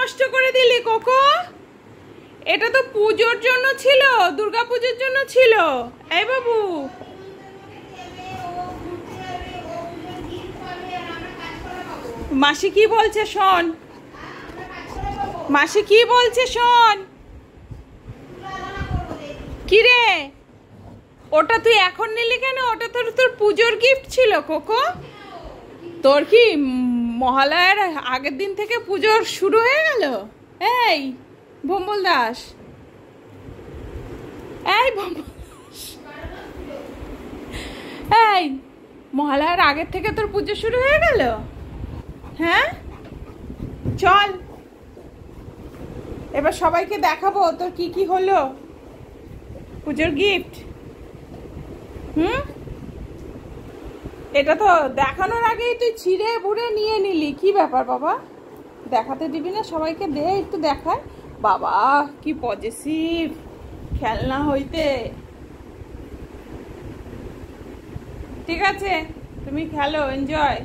নষ্ট করে দিলি কোকো? এটা তো পুজোর জন্য ছিল, দুর্গা পুজোর জন্য ছিল। এই বাবু, মাসি কি বলছে শোন, মাসি কি বলছে শোন। কি রে, ওটা তুই এখন নিলি কেন? ওটা তোর তোর পুজোর গিফট ছিল কোকো। তোর কি মহালয়ার আগের দিন থেকে পুজো শুরু হয়ে গেল? এই ভম্বল দাস, এই ভম্বল দাস, এই মহালয়ার আগের থেকে তোর পুজো শুরু হয়ে গেল? হ্যাঁ চল, এবার সবাইকে দেখাবো তোর কি কি হলো পুজোর গিফট। এটা তো দেখানোর আগেই তুই ছিঁড়ে বুড়ে নিয়ে নিলি, কি ব্যাপার বাবা? দেখাতে দিবি না সবাইকে? দে একটু দেখায়। বাবা কি পজেসিভ খেলনা হইতে। ঠিক আছে, তুমি খেলো, এনজয়।